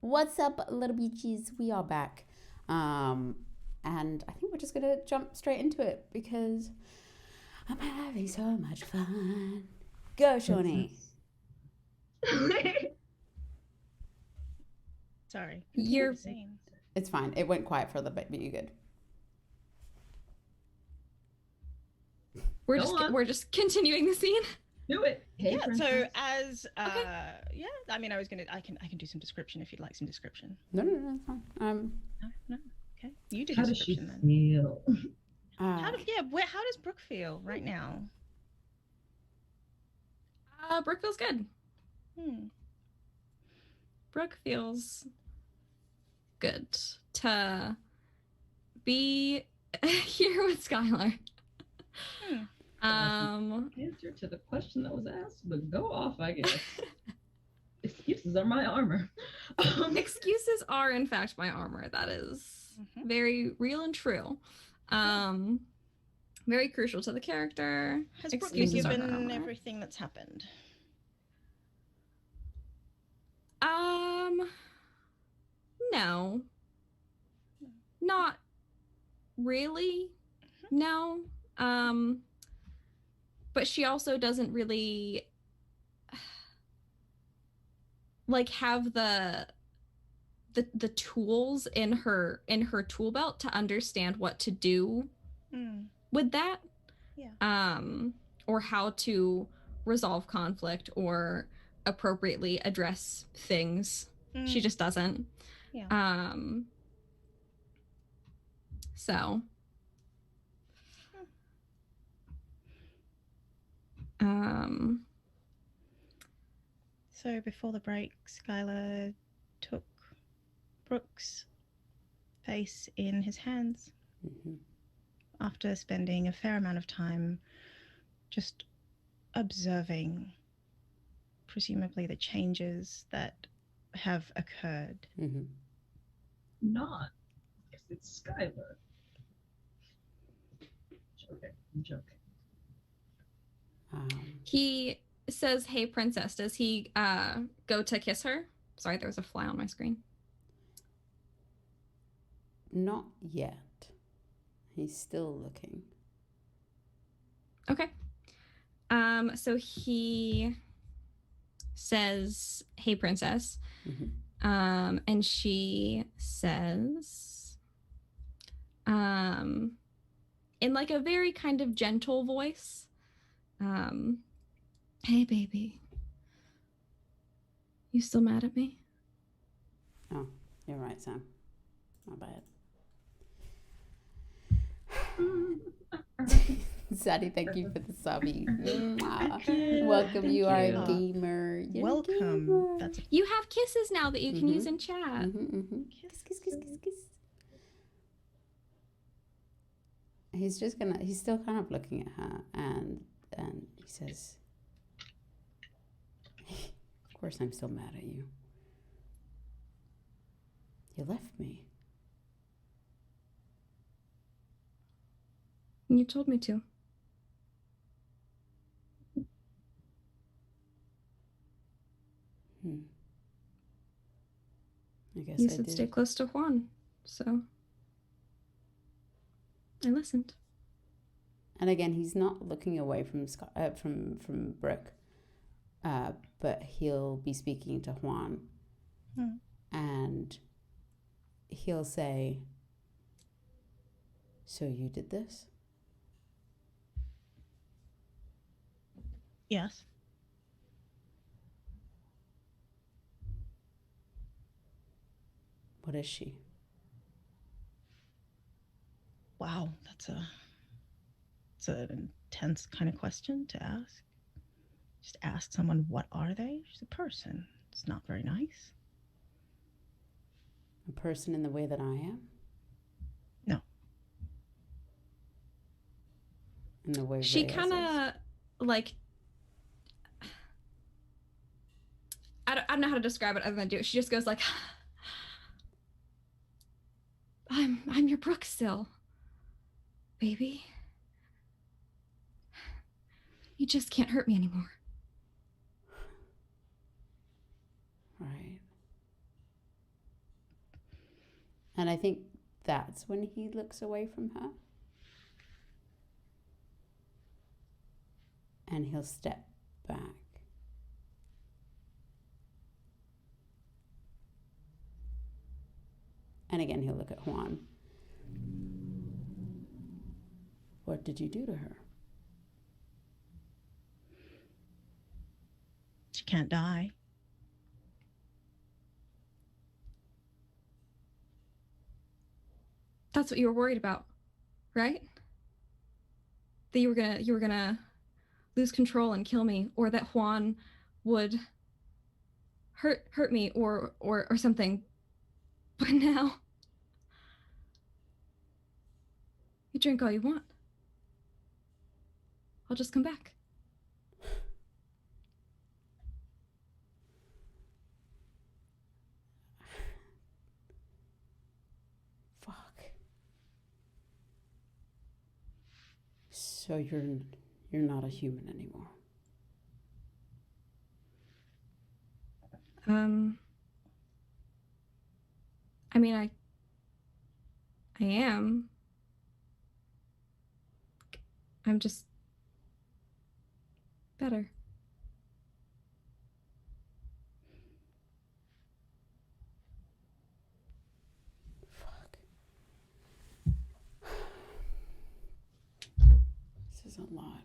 What's up, little beachies? We are back. And I think we're just gonna jump straight into it because I'm having so much fun. Go, Shawnee. Sorry. You're Scene. It's fine. It went quiet for a little bit, but you're good. we're just continuing the scene. Do it. Hey, Yeah. princess. So as Okay. yeah, I mean, I can do some description if you'd like some description. No, it's fine. No. Okay. You do How does she description then. feel? How does Brook feel right now? Brooke feels good. Hmm. Brooke feels good to be here with Skyler. Answer to the question that was asked, but go off, I guess. Excuses are my armor. Excuses are, in fact, my armor. That is very real and true. Very crucial to the character. Has Brook been Excuses are her given armor. everything that's happened? No. Not really. No. But she also doesn't really like have the tools in her tool belt to understand what to do with that. Yeah. Or how to resolve conflict or appropriately address things. She just doesn't. Yeah. So So before the break, Skyler took Brook's face in his hands after spending a fair amount of time just observing, presumably, the changes that have occurred. Not. Because it's Skyler. I'm joking. He says, "Hey, princess." Does he go to kiss her? Sorry, there was a fly on my screen. Not yet. He's still looking. Okay. So he says, "Hey, princess." And she says, in like a very kind of gentle voice, "Hey, baby. You still mad at me?" Oh, you're right, Sam. My bad. Sadie, thank you for the subby. Welcome, you are a gamer. You're Welcome. A gamer. You have kisses now that you can use in chat. Kiss. He's still kind of looking at her, and he says, "Of course I'm still mad at you. You left me." You told me to. I guess you I said did. Stay close to Juan, so I listened. And again, he's not looking away from Brook, but he'll be speaking to Juan, and he'll say, "So you did this?" Yes. What is she? Wow, it's an intense kind of question to ask. Just ask someone, what are they? She's a person. It's not very nice. A person in the way that I am? No. In the way she Reyes kind of like, I don't know how to describe it other than do it. She just goes like, I'm your Brook still, baby. You just can't hurt me anymore. Right. And I think that's when he looks away from her. And he'll step back. And again, he'll look at Juan. What did you do to her? She can't die. That's what you were worried about, right? That you were gonna lose control and kill me, or that Juan would hurt me or something. But now you drink all you want. I'll just come back. Fuck. So you're not a human anymore. I mean, I am. I'm just better. Fuck. This is a lot.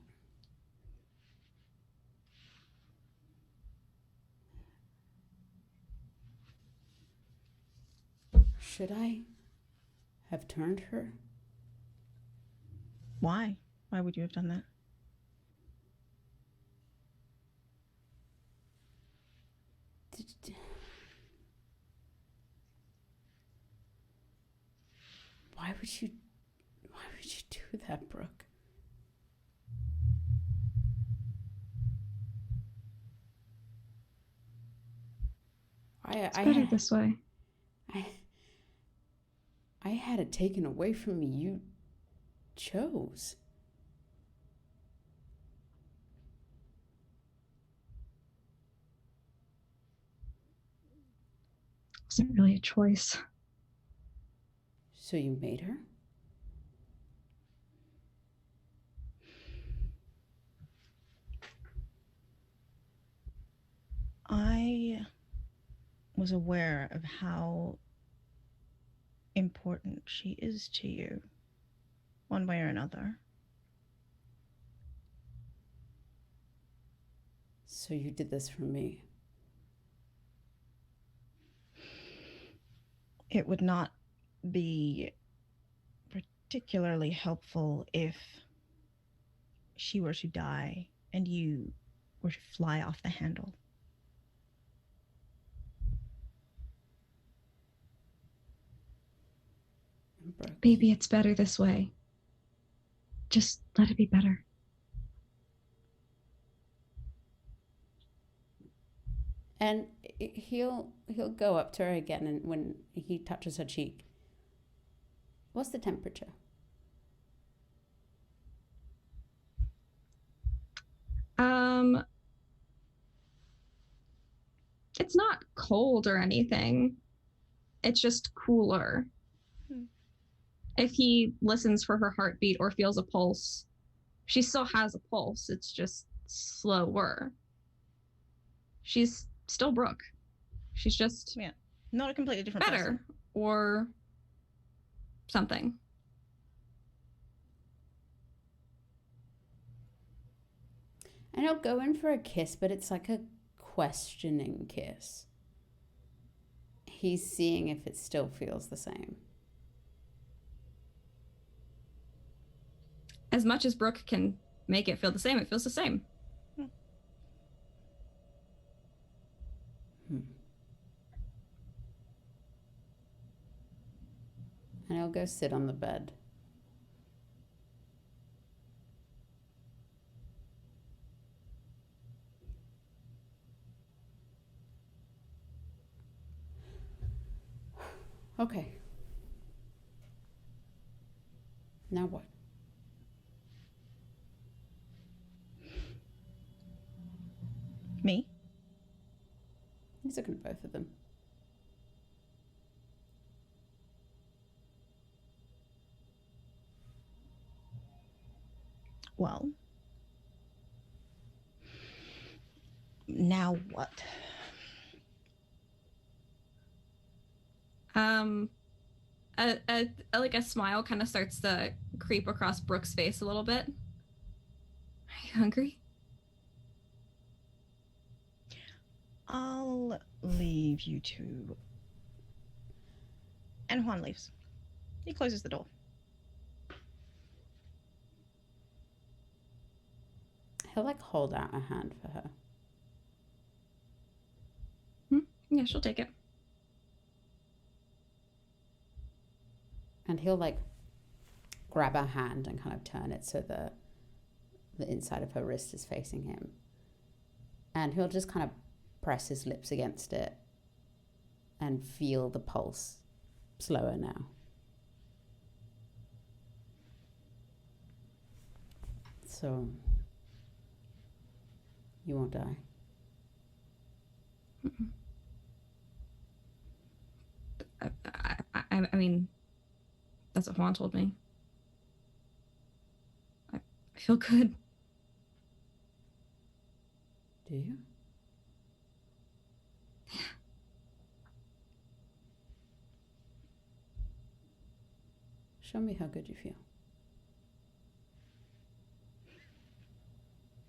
Should I have turned her? Why? Why would you have done that? Why would you do that, Brooke? It's better this way. I had it taken away from me. You chose. It wasn't really a choice. So you made her? I was aware of how important she is to you, one way or another. So you did this for me? It would not be particularly helpful if she were to die and you were to fly off the handle. Brooke. Maybe it's better this way. Just let it be better. And he'll go up to her again, and when he touches her cheek, what's the temperature? It's not cold or anything. It's just cooler. If he listens for her heartbeat or feels a pulse, she still has a pulse. It's just slower. She's still Brooke. She's just Not a completely different better person. or something. And he'll go in for a kiss, but it's like a questioning kiss. He's seeing if it still feels the same. As much as Brooke can make it feel the same, it feels the same. And he'll go sit on the bed. Okay. Now what? Me? He's looking at both of them. Well, now what? Like a smile kind of starts to creep across Brook's face a little bit. Are you hungry? I'll leave you two. And Juan leaves. He closes the door. He'll like hold out a hand for her. Yeah, she'll take it. And he'll like grab her hand and kind of turn it so the inside of her wrist is facing him. And he'll just kind of press his lips against it and feel the pulse slower now. So you won't die. I mean, that's what Juan told me. I feel good. Do you? Show me how good you feel.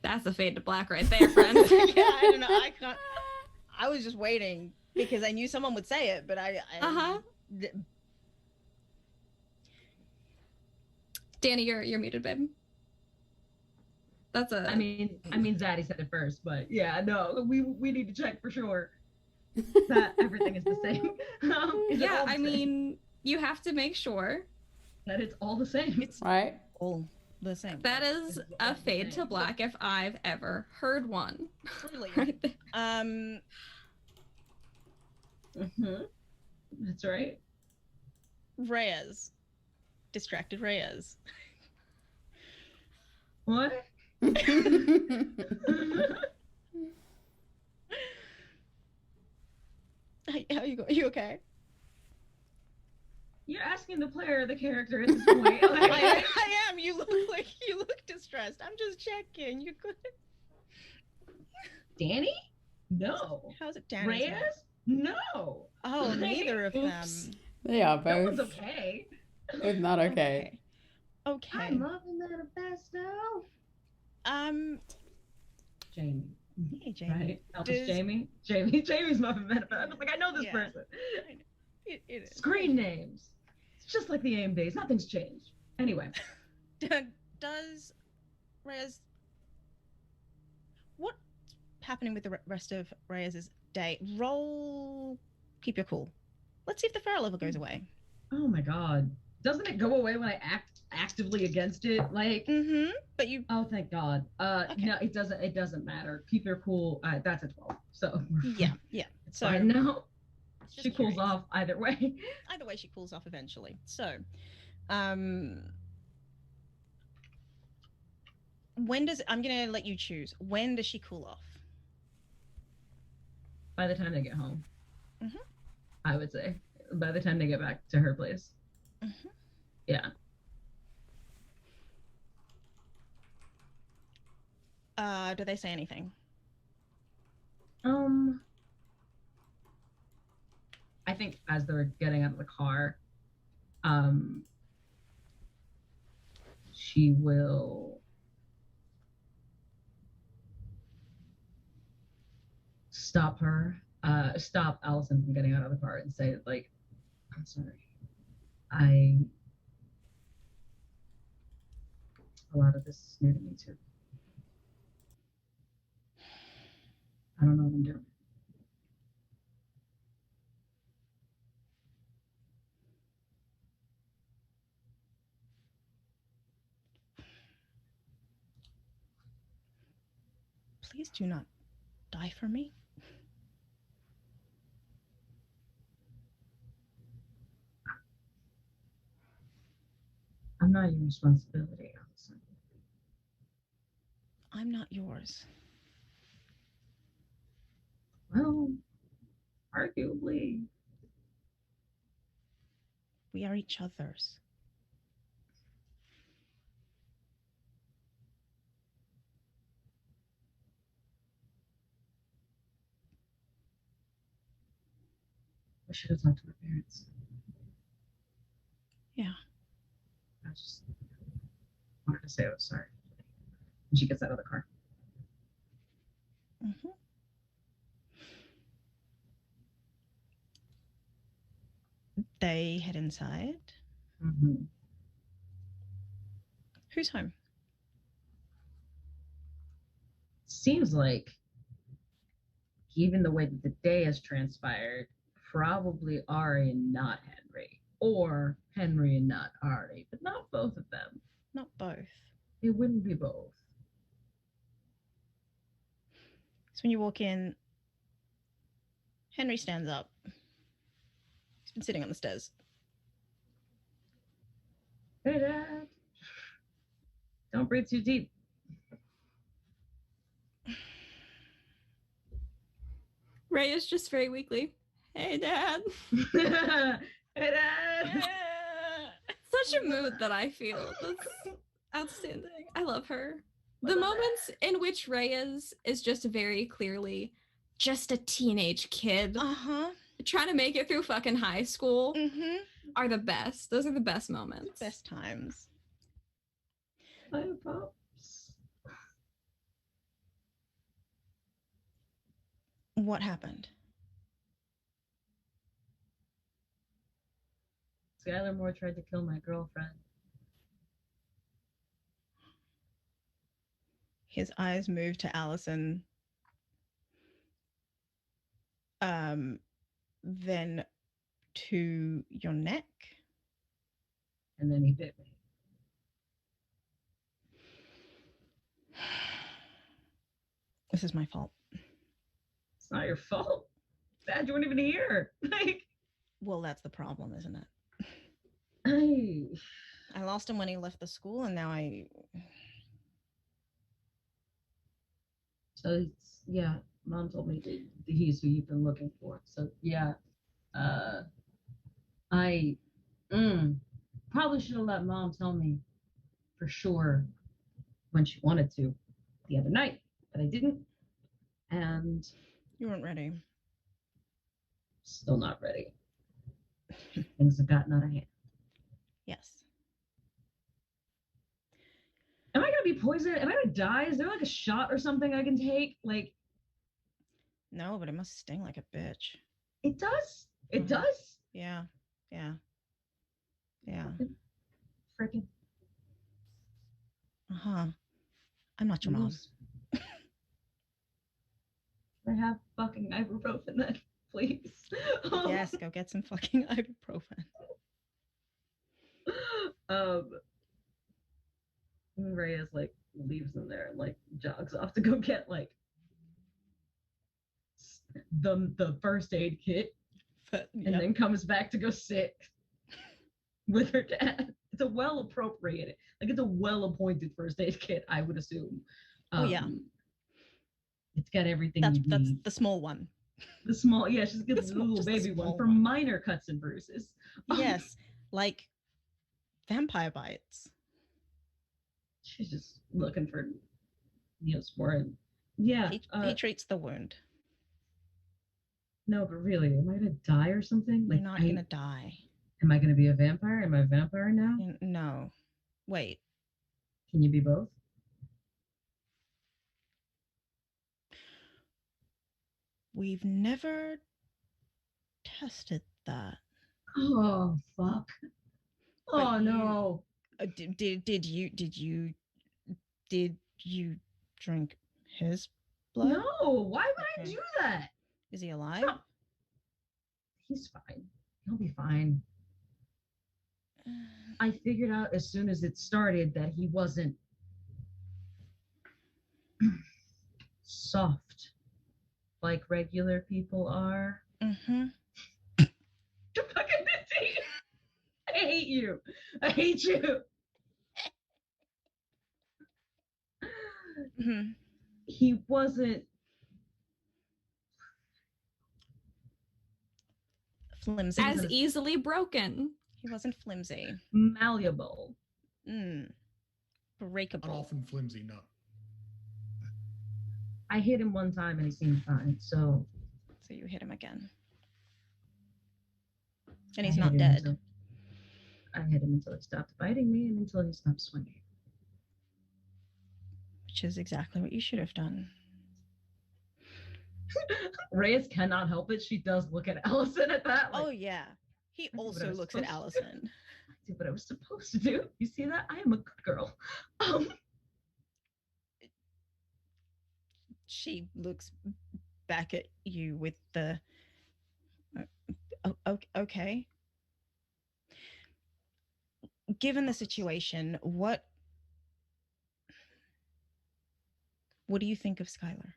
That's a fade to black right there, friend. Yeah, I don't know. I can't. I was just waiting because I knew someone would say it, but Danny, you're muted, babe. That's a. I mean, Zaddy said it first, but yeah, no, we need to check for sure that everything is the same. Is it yeah, all the I same? mean, you have to make sure that it's all the same. It's Right? all the same. that is It's all a the fade to same. black if I've ever heard one. Truly. Right there. That's right. Reyes. Distracted Reyes. What? How you go? Are you okay? You're asking the player or the character at this point. I am. You look distressed. I'm just checking. You good? Danny? No. How's it, Danny? Reyes? No. Oh, neither of them. Oops. They are That both. one's okay. Both not okay. Okay. I'm loving manifesto. Jamie. Hey, Jamie. Right? That was Does- Jamie? Jamie's muffin manifesto. I was like, I know this Yeah. person. It is. Screen names. It's just like the AIM days. Nothing's changed. Anyway. Does Reyes? What's happening with the rest of Reyes's day? Roll. Keep your cool. Let's see if the feral ever goes away. Oh my god. Doesn't it go away when I act actively against it? Like Mm-hmm. But you. oh thank god. Okay. No, it doesn't matter. Keep your cool. That's a 12. So Yeah. it's So fine now. just She cools curious. off either way. Either way, she cools off eventually. So, when does I'm gonna let you choose. When does she cool off? By the time they get home. Mhm. I would say. By the time they get back to her place. Mhm. Yeah. Do they say anything? I think as they're getting out of the car, she will stop Alison from getting out of the car and say, like, I'm sorry. A lot of this is new to me too. I don't know what I'm doing. Please do not die for me. I'm not your responsibility, Alison. I'm not yours. Well, arguably. We are each other's. I should have talked to my parents. Yeah. I just wanted to say I was sorry. And she gets out of the car. Mm-hmm. They head inside. Mm-hmm. Who's home? Seems like, given the way that the day has transpired, probably Ari and not Henry. Or Henry and not Ari, but not both of them. Not both. It wouldn't be both. So when you walk in, Henry stands up. He's been sitting on the stairs. Hey, Dad. Don't breathe too deep. Reyes just very weakly. Hey, Dad. Hey, Dad. Such a mood that I feel. That's outstanding. I love her. The moments in which Reyes is just very clearly just a teenage kid trying to make it through fucking high school are the best. Those are the best moments. Best times. Hi, Pops. What happened? Skyler Moore tried to kill my girlfriend. His eyes move to Alison. Then to your neck. And then he bit me. This is my fault. It's not your fault. Dad, you weren't even here. Well, that's the problem, isn't it? I I lost him when he left the school, and now So yeah, Mom told me that he's who you've been looking for. So yeah, I probably should have let Mom tell me for sure when she wanted to the other night, but I didn't, and You weren't ready. Still not ready. Things have gotten out of hand. Yes. Am I gonna be poisoned? Am I gonna die? Is there like a shot or something I can take? Like, No, but it must sting like a bitch. it does. It does. Yeah. Yeah. Yeah. Freaking. Uh-huh. I'm not your mom. I have fucking ibuprofen then, please. Yes, go get some fucking ibuprofen. Reyes like leaves them there and like jogs off to go get like the first aid kit, and then comes back to go sit with her dad. It's a well appropriated, like it's a well appointed first aid kit, I would assume. It's got everything you need. That's the small one. The small, yeah, she's got the little baby one for minor cuts and bruises. Yes, like vampire She's just looking for Neosporin. Yeah. He treats the wound. No, but really, am I gonna die or something? Like, You're not gonna die. Am I gonna be a vampire? Am I a vampire now? No. Wait. Can you be both? We've never tested that. Oh fuck! Oh no! Did you drink his blood? No! Why would I do that? Is he alive? Stop. He's fine. He'll be fine. I figured out as soon as it started that he wasn't soft like regular people are. Mm-hmm. You're fucking Minty. I hate you. I hate you. Mm-hmm. He wasn't flimsy. As easily broken. He wasn't flimsy. Malleable. Breakable. Not often flimsy, no. I hit him one time and he seemed fine, so you hit him again. And he's I not hit him dead. until- I hit him until he stopped biting me and until he stopped swinging. Which is exactly what you should have done. Reyes cannot help it. She does look at Alison at that. Like, Oh, yeah. He I see what I also was looks at supposed to do. Alison. I did what I was supposed to do. You see that? I am a good girl. She looks back at you with the okay. Given the situation, what do you think of Skyler?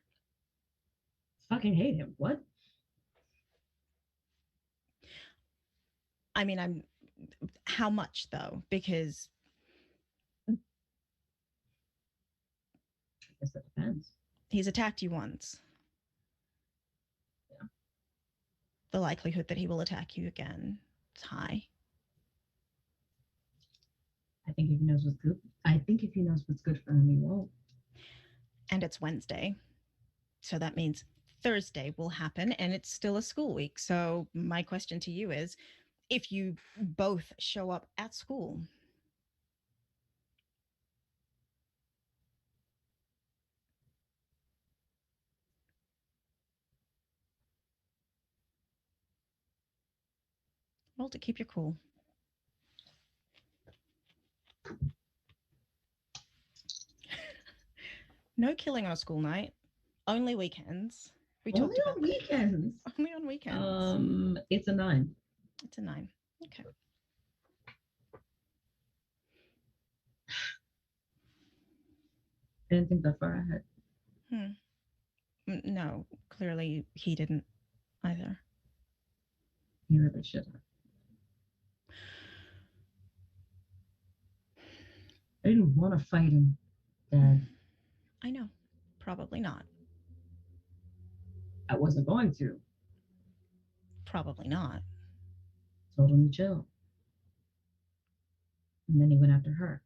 Fucking hate him. What? I mean, how much though? Because I guess that depends. he's attacked you once. Yeah. The likelihood that he will attack you again is high. I think if he knows what's good, for him, he won't. And it's Wednesday. So that means Thursday will happen, and it's still a school week. So my question to you is, if you both show up at school, roll to keep your cool. No killing on a school night. Only weekends. We Only talked about on weekends. Only on weekends. It's a 9. It's a 9. Okay. I didn't think that far ahead. No, clearly he didn't either. He really should have. I didn't want to fight him, Dad. I know. Probably not. I wasn't going to. Probably not. Told him to chill. And then he went after her.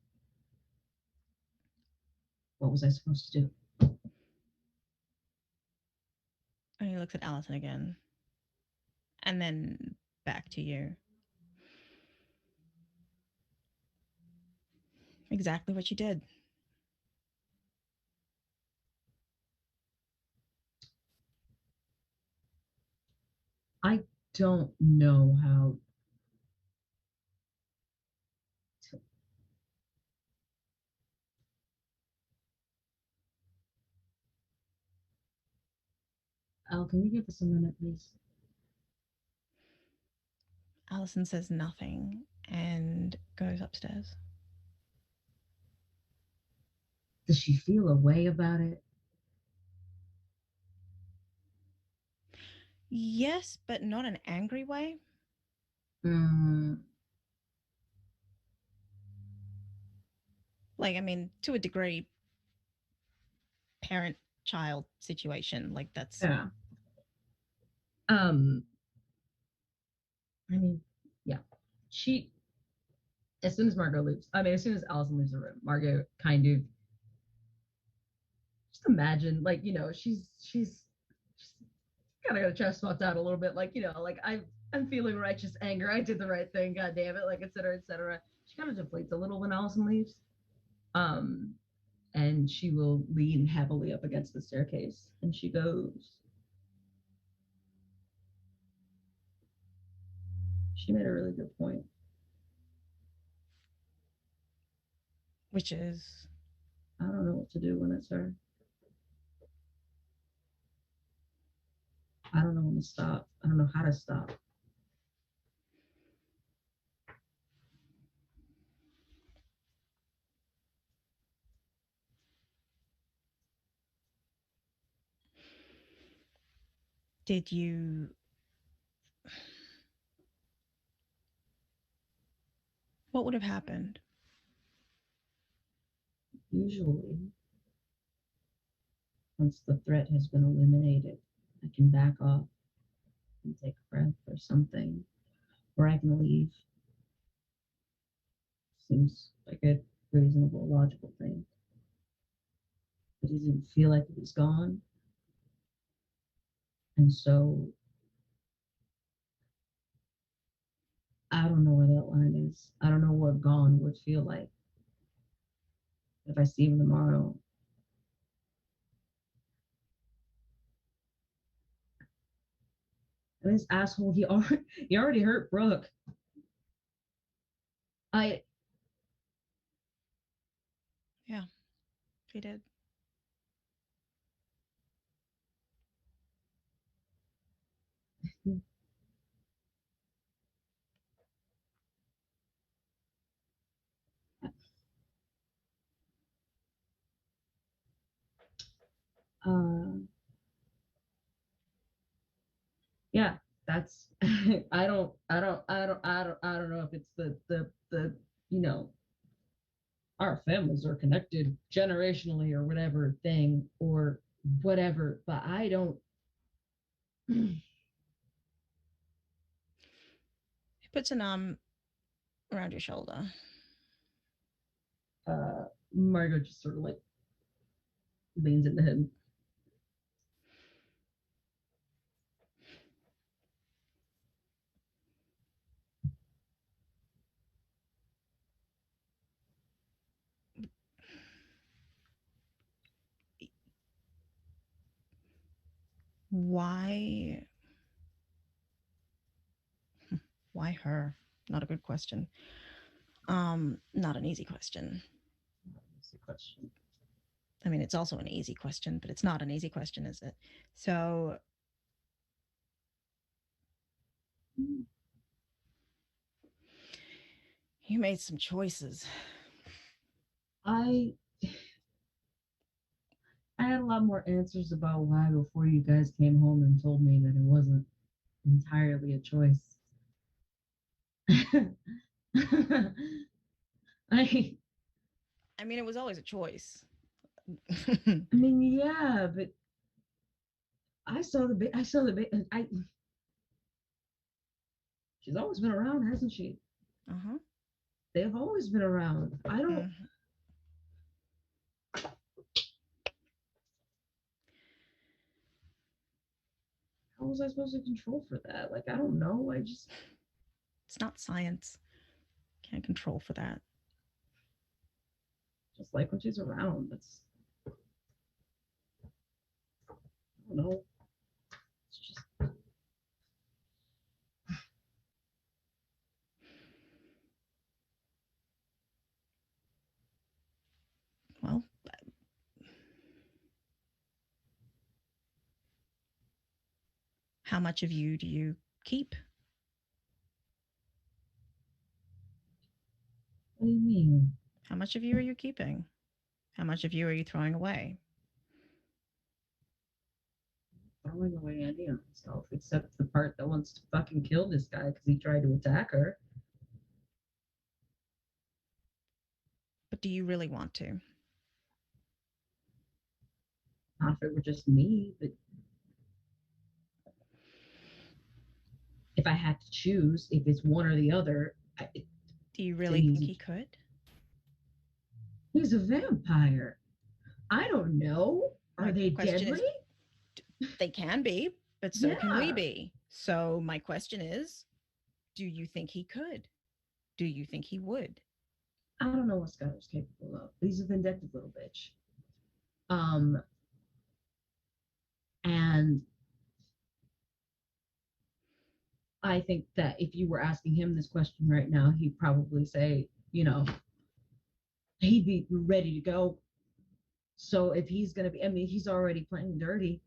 What was I supposed to do? And he looks at Alison again. And then back to you. Exactly what you did. I don't know how to. Al, can you give us a minute, please? Alison says nothing and goes upstairs. Does she feel a way about it? Yes, but not an angry way. Like, I mean, to a degree, parent-child situation. Like, that's... Yeah. I mean, yeah. She, as soon as Alison leaves the room, Margot kind of just imagine, like, she's kind of got her chest puffed out a little bit, like, like I'm feeling righteous anger. I did the right thing, god damn it, like, et cetera, et cetera. She kind of deflates a little when Alison leaves. And she will lean heavily up against the staircase and she goes, she made a really good point. Which is? I don't know what to do when it's her. I don't know when to stop. I don't know how to stop. Did you... What would have happened? Usually, once the threat has been eliminated, I can back off and take a breath or something, or I can leave. Seems like a reasonable, logical thing. But he didn't feel like he was gone. And so I don't know where that line is. I don't know what gone would feel like if I see him tomorrow. And this asshole, he already hurt Brook. Yeah, he did. Yeah, that's I don't know if it's the you know, our families are connected generationally or whatever thing or whatever, but I don't. He puts an arm around your shoulder. Margot just sort of like leans into him. Why her? Not a good question. Not an easy question. That's the question. I mean, it's also an easy question, but it's not an easy question, is it? So you made some choices. I had a lot more answers about why before you guys came home and told me that it wasn't entirely a choice. I mean, it was always a choice. yeah, but I saw the she's always been around, hasn't she? Uh-huh. They've always been around. I don't. How was I supposed to control for that? Like, I don't know. It's not science. Can't control for that. Just like when she's around. I don't know. It's just. Well, how much of you do you keep? What do you mean? How much of you are you keeping? How much of you are you throwing away? Throwing away any of myself, except the part that wants to fucking kill this guy because he tried to attack her. But do you really want to? Not if it were just me, but if I had to choose, if it's one or the other, do you really think he could? He's a vampire. I don't know. Are they deadly? They can be, but so can we be. So my question is, do you think he could? Do you think he would? I don't know what Skyler's capable of. He's a vindictive little bitch. And I think that if you were asking him this question right now, he'd probably say, he'd be ready to go. So if he's going to be, he's already playing dirty.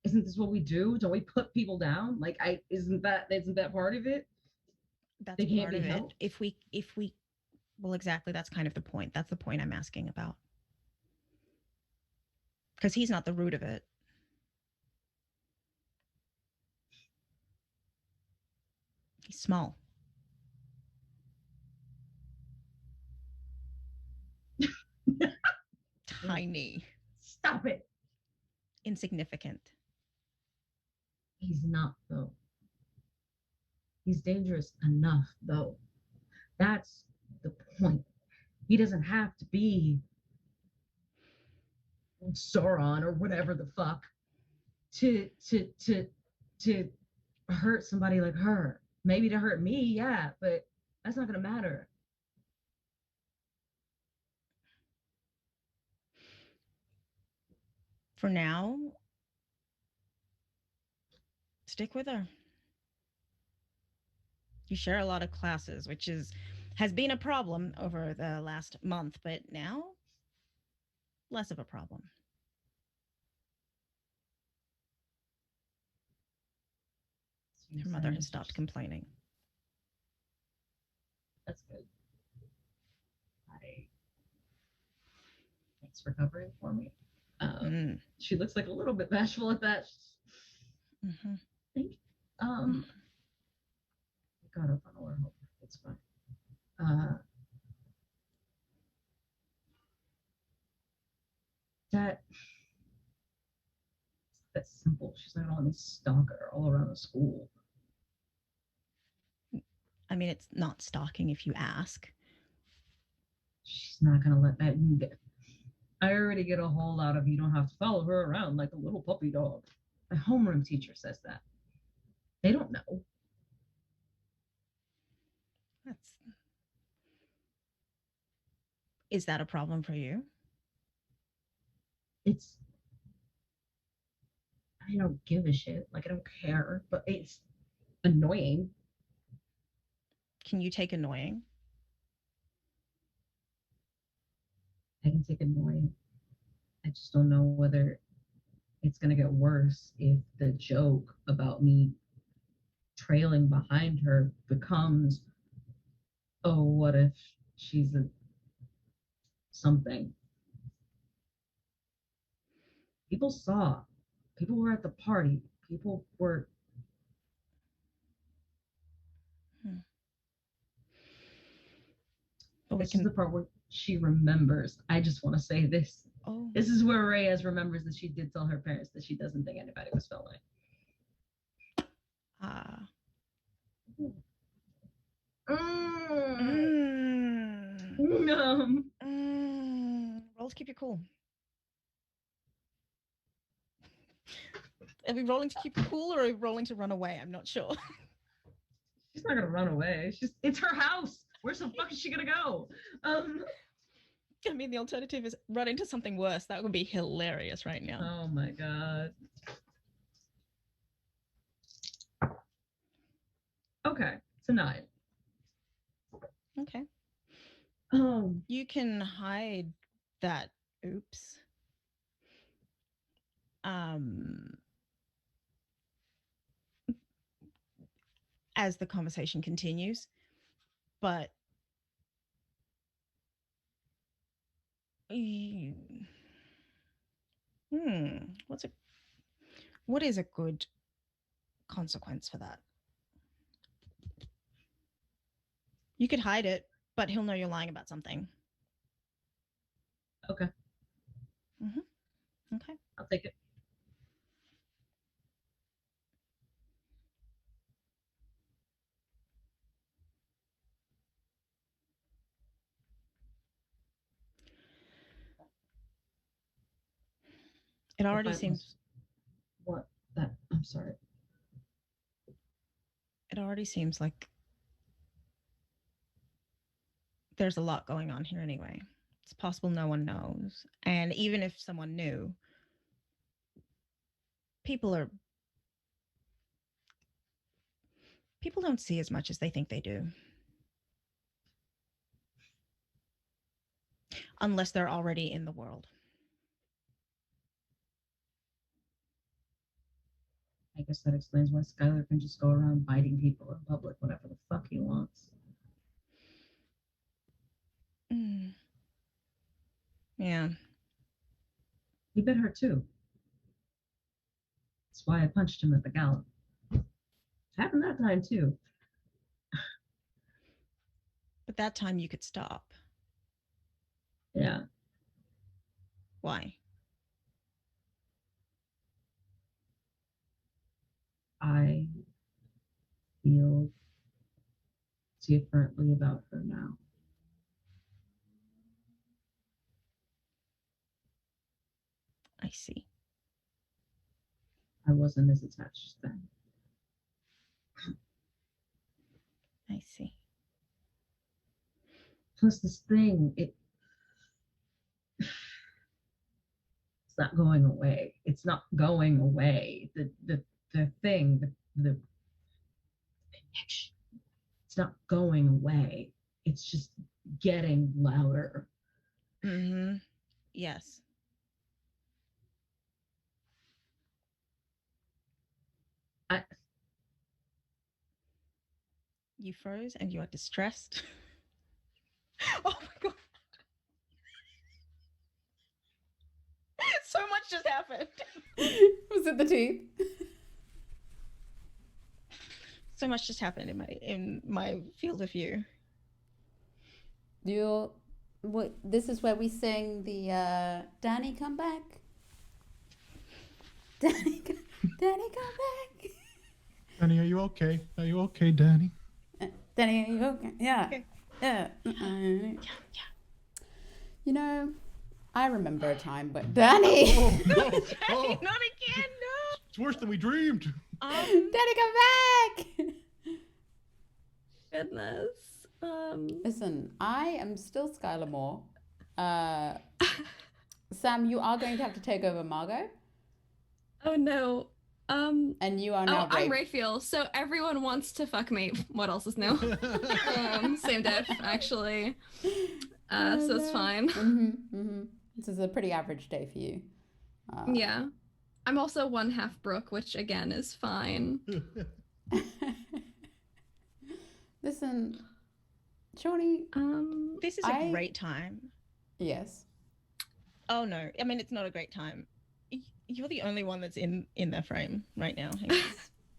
Isn't this what we do? Don't we put people down? Like, isn't that part of it? That's they part of it. If we, well, exactly. That's kind of the point. That's the point I'm asking about. Because he's not the root of it. He's small. Tiny. Stop it. Insignificant. He's not, though. He's dangerous enough, though. That's the point. He doesn't have to be Sauron or whatever the fuck to to hurt somebody like her. Maybe to hurt me, yeah, but that's not gonna matter. For now, stick with her. You share a lot of classes, which has been a problem over the last month, but now less of a problem. Her mother has stopped complaining. That's good. Thanks for covering for me. She looks like a little bit bashful at that. Mm-hmm. Thank you. God, I'll follow her home. It's fine. That's simple. She's not on this stalker all around the school. I mean, it's not stalking if you ask. She's not gonna let that. I already get a whole lot of you don't have to follow her around like a little puppy dog. My homeroom teacher says that. They don't know. Is that a problem for you? I don't give a shit. Like, I don't care, but it's annoying. Can you take annoying? I can take annoying. I just don't know whether it's going to get worse if the joke about me trailing behind her becomes, oh, what if she's a something? People saw. People were at the party. People were. This is the part where she remembers. I just want to say this. Oh. This is where Reyes remembers that she did tell her parents that she doesn't think anybody was filming. Roll to keep you cool. Are we rolling to keep you cool or are we rolling to run away? I'm not sure. She's not gonna run away. It's her house. Where the fuck is she gonna go? I mean, the alternative is run into something worse. That would be hilarious right now. Oh my god. Okay, it's a 9. Okay. You can hide that. Oops. As the conversation continues, but what is a good consequence for that? You could hide it, but he'll know you're lying about something. Okay. Okay. I'll take it. It already seems. What? That? I'm sorry. It already seems like there's a lot going on here anyway. It's possible no one knows. And even if someone knew, people don't see as much as they think they do. Unless they're already in the world. I guess that explains why Skyler can just go around biting people in public whenever the fuck he wants. Yeah. He bit her too. That's why I punched him at the gallop. Happened that time too. But that time you could stop. Yeah. Why? I feel differently about her now. I see. I wasn't as attached then. plus this thing, it's not going away. It's not going away. The thing, the connection, it's not going away. It's just getting louder. Mm-hmm. Yes. You froze and you are distressed. Oh my god. So much just happened. Was it the teeth? So much just happened in my field of view. This is where we sing the Danny come back. Danny come back. Danny, are you okay? Are you okay, Danny? Danny, are you okay? Yeah. Okay. Yeah. Yeah. You know, I remember a time when Danny. Oh, no. Danny, Oh, not again, no. it's worse than we dreamed. Danny, come back. Goodness. Listen, I am still Skyler Moore. Sam, you are going to have to take over Margot, Oh no. and you are now I'm Ray. Raphael. So everyone wants to fuck me. What else is new? Same diff, actually. So it's fine. This is a pretty average day for you. Yeah. I'm also one half Brook, which again is fine. Listen, Shawnee. This is a great time. Yes. Oh no, I mean it's not a great time. You're the only one that's in the frame right now. Hang on.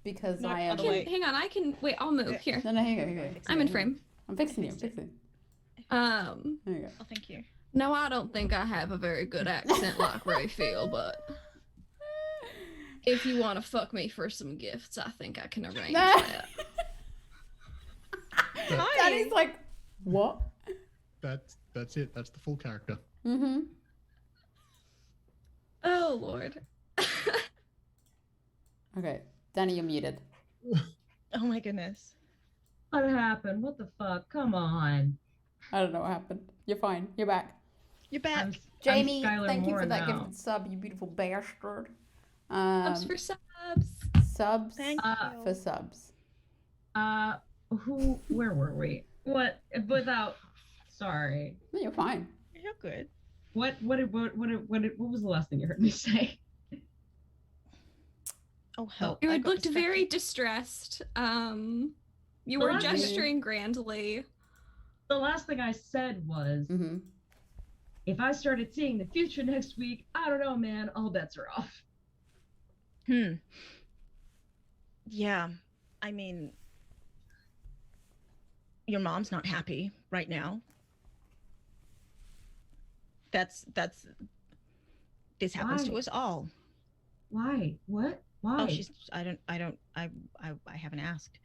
Because Not I am. other way. Hang on, I can wait. I'll move here. No, here you go. I'm in frame. I'm fixing you. I'm fixing. There you go. Oh, thank you. No, I don't think I have a very good accent like Raphael, but if you want to fuck me for some gifts, I think I can arrange that. Danny's like, what? That's it. That's the full character. Mm-hmm. Oh Lord. Okay, Danny, you're muted. Oh my goodness. What happened? What the fuck? Come on. I don't know what happened. You're fine. You're back. You're back. Jamie, I'm Skyler thank you Moore for that now. gifted sub, you beautiful bastard. Subs for subs. Subs Thank you. for subs. Where were we? What? Without. Sorry. No, you're fine. You're good. What was the last thing you heard me say? Oh help. You I had got looked very distracted. distressed. You Well, were that's good. gesturing grandly. The last thing I said was, Mm-hmm. if I started seeing the future next week, I don't know, man. All bets are off. Yeah. I mean, your mom's not happy right now. This happens to Why? us all. Why? What? Why? Oh, I haven't asked.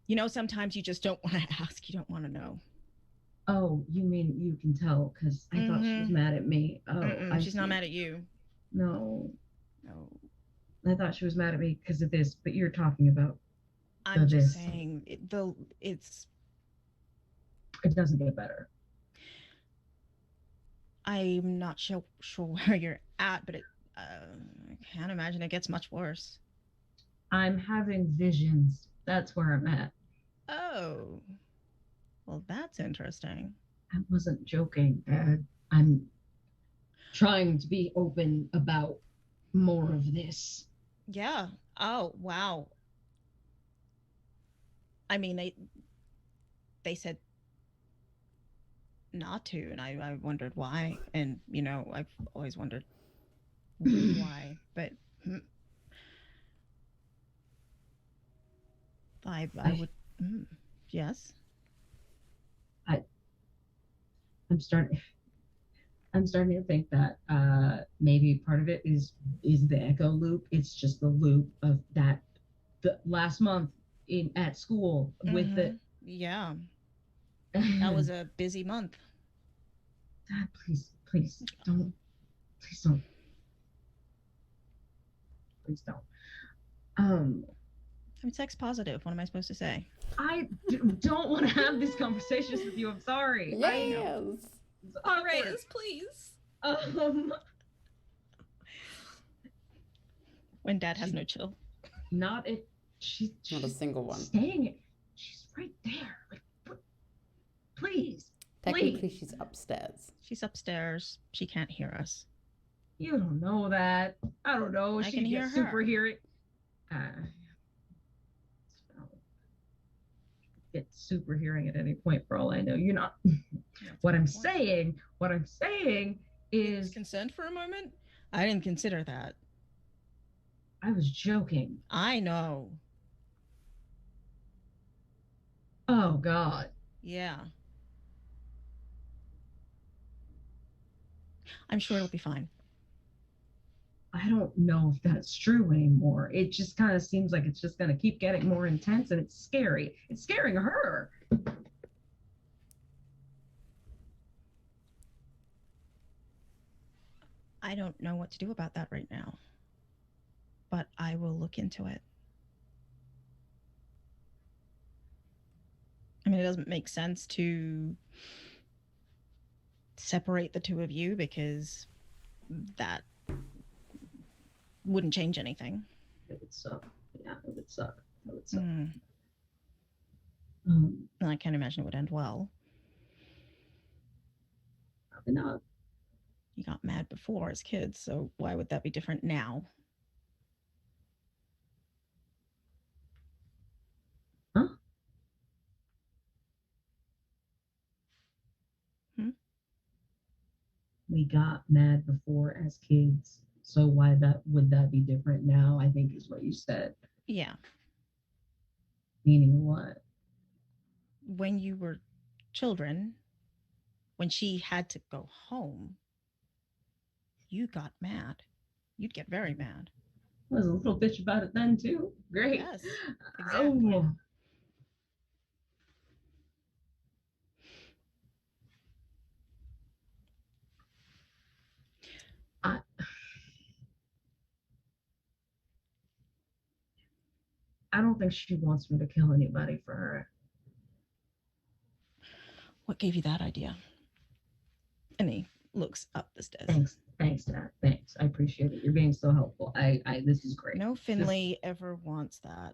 You know, sometimes you just don't want to ask. You don't want to know. Oh, you mean you can tell because I thought she was mad at me. Oh, She's not mad at you. No, No. I thought she was mad at me because of this. But you're talking about I'm just this. saying it doesn't get better. I'm not sure where you're at, but I can't imagine it gets much worse. I'm having visions. That's where I'm at. Oh, well, that's interesting. I wasn't joking, Dad. I'm trying to be open about more of this. Yeah. Oh, wow. I mean, they said not to, and I wondered why. And, you know, I've always wondered why, but I would, yes. I'm starting to think that maybe part of it is the echo loop. It's just the loop of the last month at school with the. Yeah, that was a busy month. Dad, please don't. Please don't. I'm sex positive. What am I supposed to say? I don't want to have these conversations with you. I'm sorry. Yes. All right, please. When dad has no chill. Not if she's Not a single one. staying. She's right there. Like, please. Technically, Please. she's upstairs. She's upstairs. She can't hear us. You don't know that. I don't know. I She can hear gets her. super hearing. Get super hearing at any point for all I know. You're not. What I'm saying is Concerned for a moment? I didn't consider that. I was joking. I know. Oh God. Yeah. I'm sure it'll be fine. I don't know if that's true anymore. It just kind of seems like it's just going to keep getting more intense, and it's scary. It's scaring her. I don't know what to do about that right now, but I will look into it. I mean, it doesn't make sense to separate the two of you because that wouldn't change anything. It would suck. Yeah, it would suck. It would suck. And I can't imagine it would end well. Probably not. You got mad before as kids, so why would that be different now? Huh? We got mad before as kids, so why would that be different now? I think is what you said. Yeah. Meaning what? When you were children, when she had to go home, you got mad. You'd get very mad. I was a little bitch about it then too. Great. Yes, exactly. Oh. I don't think she wants me to kill anybody for her. What gave you that idea? And he looks up the stairs. Thanks, Dad. Thanks. I appreciate it. You're being so helpful. This is great. No Finley ever wants that.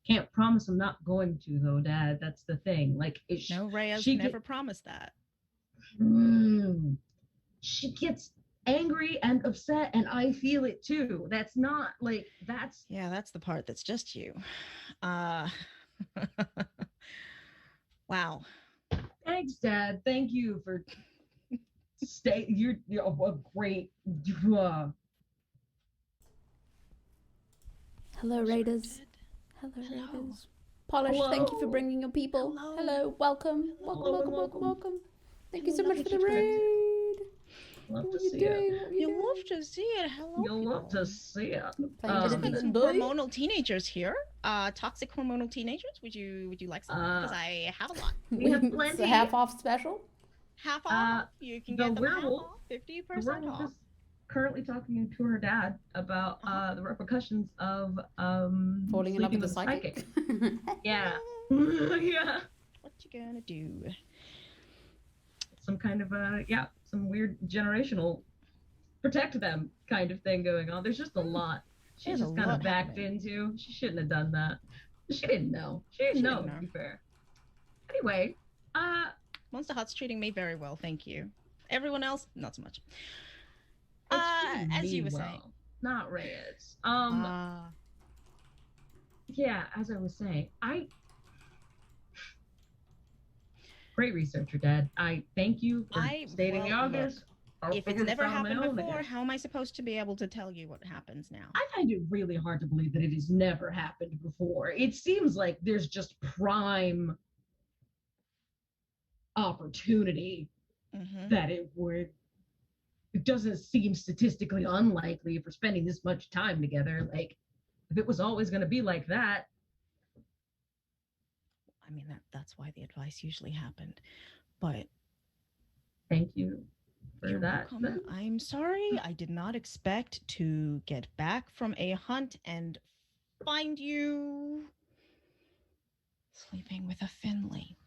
Can't promise I'm not going to, though, Dad. That's the thing. Like, no, Reyes never promised that. She gets angry and upset, and I feel it too. That's not like that's. Yeah, that's the part that's just you. Wow. Thanks, Dad. Thank you for You're a great. Hello, Raiders. Hello, Raiders. Polish, Hello. thank you for bringing your people. Hello. Welcome. Welcome. Thank you so much for the raid. Love What to are you see doing? it. What are you You'll doing? love to see it. Hello. You'll love to see it. Playing a bit of Got some Boy? hormonal teenagers here. Toxic hormonal teenagers. Would you like some? Because I have a lot. We have It's plenty. a half-off special. Half off. You can the get them half werewolf- off. The 50% werewolf off. is currently talking to her dad about the repercussions of Falling in love sleeping with a psychic. Yeah. Yeah. What you gonna do? Some kind of some weird generational protect them kind of thing going on. There's just a lot. She There's just a kind of lot backed happening. into. She shouldn't have done that. She didn't know. She didn't know, to be fair. Anyway, Monsterhearts treating me very well, thank you. Everyone else, not so much. it's treating As me you were well, saying. not Reyes. Yeah, as I was saying, great researcher, Dad. I thank you for stating the obvious. If it's never happened before, how am I supposed to be able to tell you what happens now? I find it really hard to believe that it has never happened before. It seems like there's just prime opportunity that it would. It doesn't seem statistically unlikely if we're spending this much time together. Like, if it was always going to be like that. I mean, that's why the advice usually happened. But thank you. for You're that. welcome. Then. I'm sorry. I did not expect to get back from a hunt and find you sleeping with a Finley.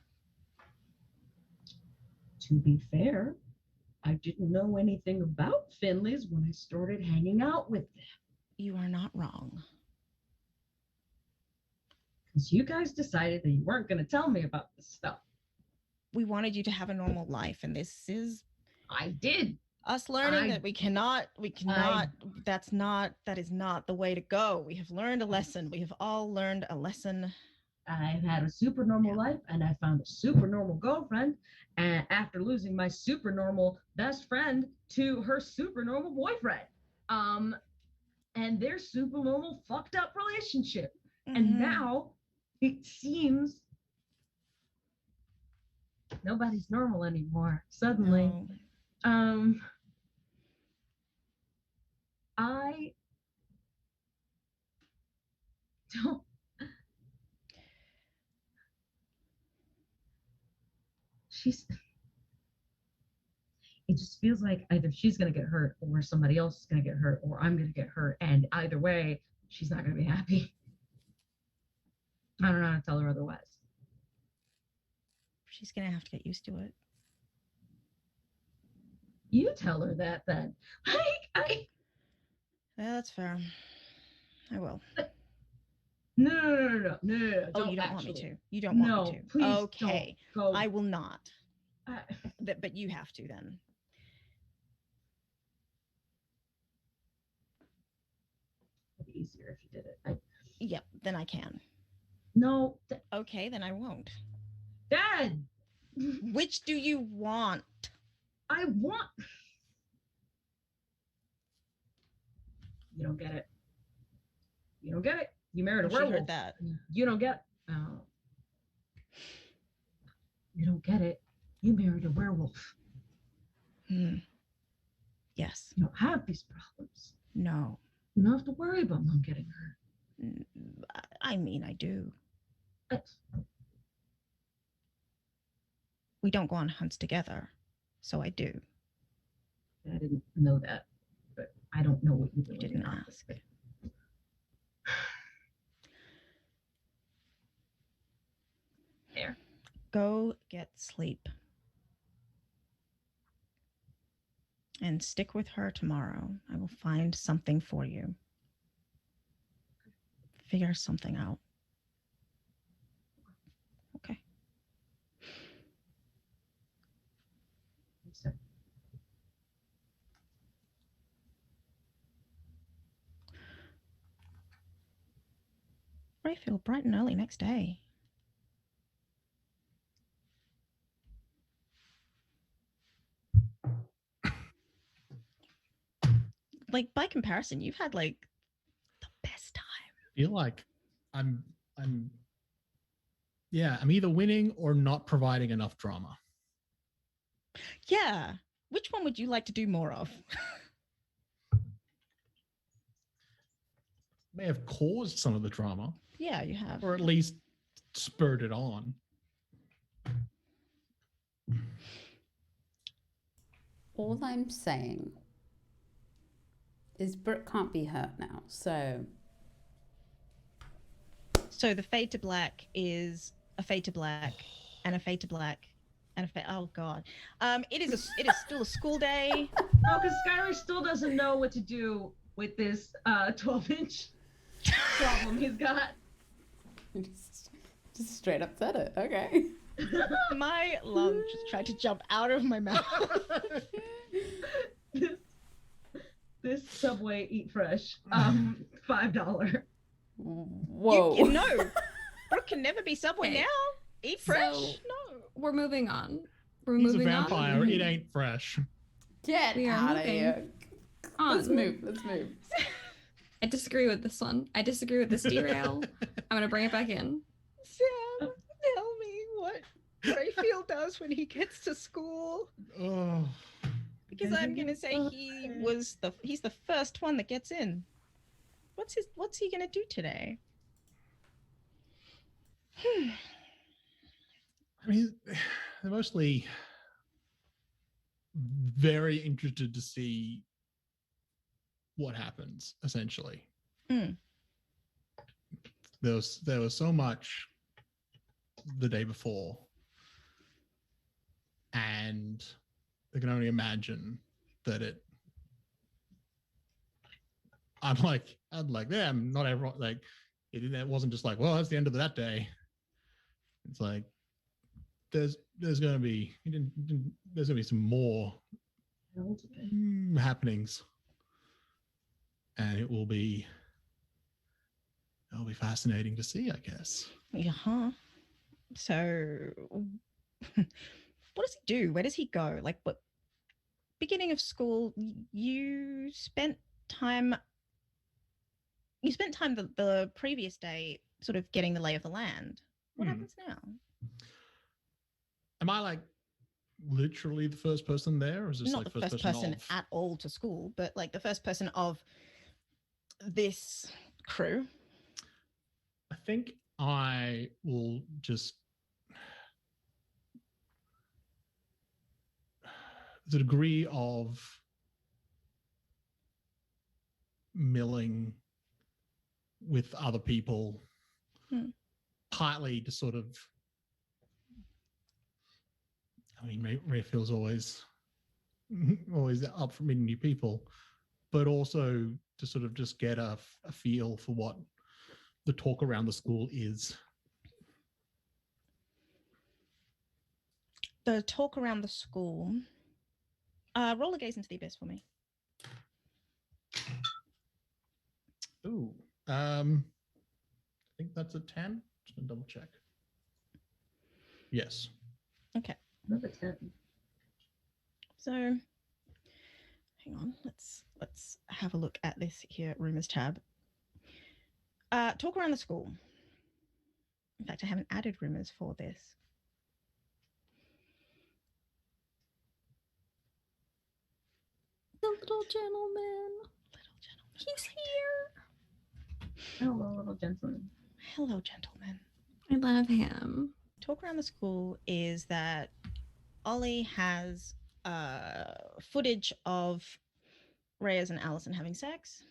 To be fair, I didn't know anything about Finleys when I started hanging out with them. You are not wrong. Because you guys decided that you weren't going to tell me about this stuff. We wanted you to have a normal life, and this is I did. us learning that we cannot, that is not the way to go. We have learned a lesson. We have all learned a lesson. I've had a super normal life, and I found a super normal girlfriend. And after losing my super normal best friend to her super normal boyfriend, and their super normal fucked up relationship. And now it seems nobody's normal anymore. Suddenly, No. I don't. It just feels like either she's going to get hurt or somebody else is going to get hurt or I'm going to get hurt. And either way, she's not going to be happy. I don't know how to tell her otherwise. She's going to have to get used to it. You tell her that then. Yeah, that's fair. I will. No. Oh, you don't want me to. You don't want me to. Please okay. don't go. I will not. But you have to then. It'd be easier if you did it. Yep, then I can. No. Okay, then I won't. Dad! Which do you want? I want. You don't get it. You don't get it. You married a werewolf. She heard that. You don't get it. Oh. You don't get it. You married a werewolf. Yes. You don't have these problems. No. You don't have to worry about Mom getting hurt. I mean, I do. But We don't go on hunts together, so I do. I didn't know that, but I don't know what you You didn't ask. There. Go get sleep. And stick with her tomorrow. I will find something for you. Figure something out. Okay. Raphael, bright and early next day. Like, by comparison, you've had like the best time. I feel like I'm either winning or not providing enough drama. Yeah. Which one would you like to do more of? May have caused some of the drama. Yeah, you have. Or at least spurred it on. All I'm saying is Brook can't be hurt now, so... So the fade to black is a fade to black and a fade to black and a fade... Oh, God. It is still a school day. No, because Skyler still doesn't know what to do with this 12-inch problem he's got. Just straight up said it. Okay. My lung just tried to jump out of my mouth. This Subway Eat Fresh, $5. Whoa. You know, Brook can never be Subway Okay. now. Eat fresh. So- No. We're moving on. We're He's a moving vampire. on. It ain't fresh. Get We are out of moving here. On. Let's move. Let's move. I disagree with this one. I disagree with this derail. I'm gonna bring it back in. Sam, tell me what Raphael does when he gets to school. Oh. Because I'm gonna say he's the first one that gets in. What's he gonna do today? I mean, they're mostly very interested to see what happens, essentially. Mm. There was so much the day before, and I can only imagine that I'm like, damn, not everyone, like, it wasn't just like, well, that's the end of that day. It's like, there's gonna be some more happenings, and it'll be fascinating to see, I guess. Yeah. So, what does he do? Where does he go? Like, what beginning of school? You spent time. You spent time the previous day, sort of getting the lay of the land. What happens now? Am I like literally the first person there, or is this Not like the first person of... at all to school, but like the first person of this crew? I think I will just the degree of milling with other people, partly to sort of, I mean, Raphael's always up for meeting new people, but also to sort of just get a feel for what the talk around the school is. The talk around the school. Roll a gaze into the abyss for me. Ooh, I think that's a 10. Just gonna double check. Yes. Okay. Another 10. So, hang on. Let's have a look at this here rumors tab. Talk around the school. In fact, I haven't added rumors for this. The little gentleman. He's here. Hello, little gentleman. Hello, gentlemen. I love him. Talk around the school is that Ollie has footage of Reyes and Alison having sex,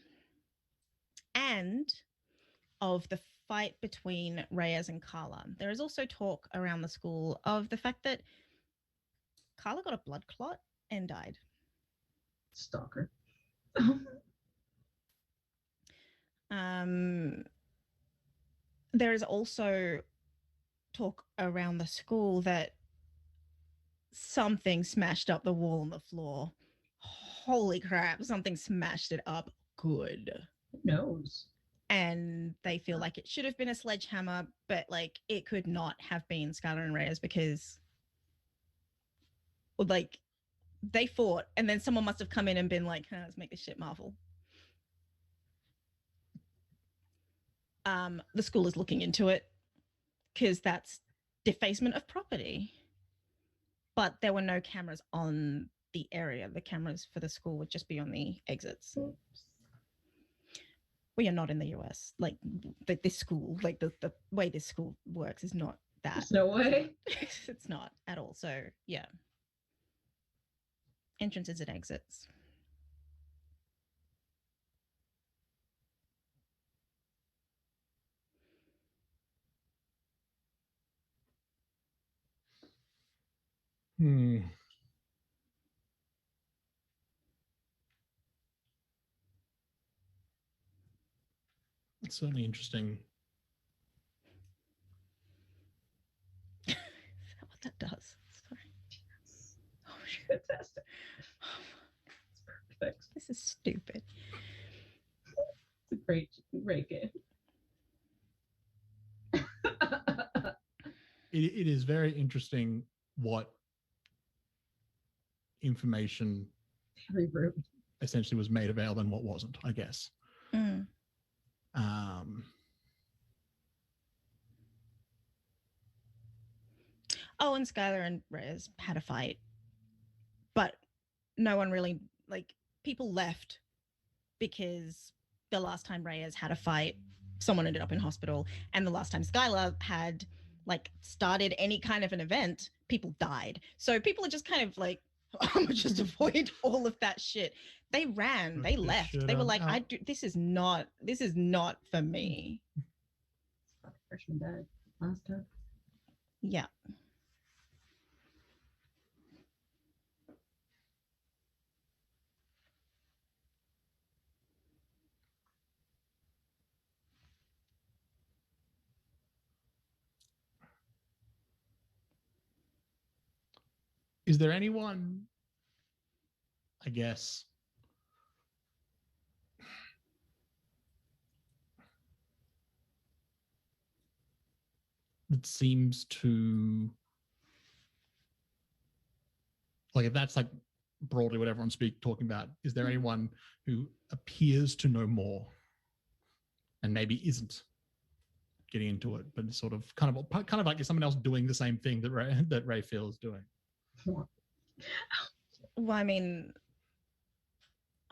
and of the fight between Reyes and Carla. There is also talk around the school of the fact that Carla got a blood clot and died. Stalker. There is also talk around the school that something smashed up the wall on the floor. Holy crap, something smashed it up good. Who knows? And they feel like it should have been a sledgehammer, but like it could not have been Skyler and Reyes because like they fought and then someone must have come in and been like, let's make this shit Marvel. The school is looking into it because that's defacement of property. But there were no cameras on the area. The cameras for the school would just be on the exits. Oops. We are not in the US. Like this school, like the way this school works is not that. There's no way. It's not at all. So yeah. Entrances and exits. It's certainly interesting. Is that what that does? Sorry. Oh, fantastic. It's perfect. This is stupid. It's a great game. It is very interesting what information essentially was made available and what wasn't, I guess. Oh, and Skyler and Reyes had a fight, but no one really, like, people left because the last time Reyes had a fight, someone ended up in hospital, and the last time Skyler had, like, started any kind of an event, people died. So people are just kind of, like, Just avoid all of that shit. They ran, Fuck they this left. shit They were up. like, Out. this is not for me. Freshman dad last time. Yeah. Is there anyone, I guess, that seems to, like, if that's like broadly what everyone's talking about, is there anyone who appears to know more and maybe isn't getting into it, but it's sort of kind of like someone else doing the same thing that Raphael is doing? Well, I mean,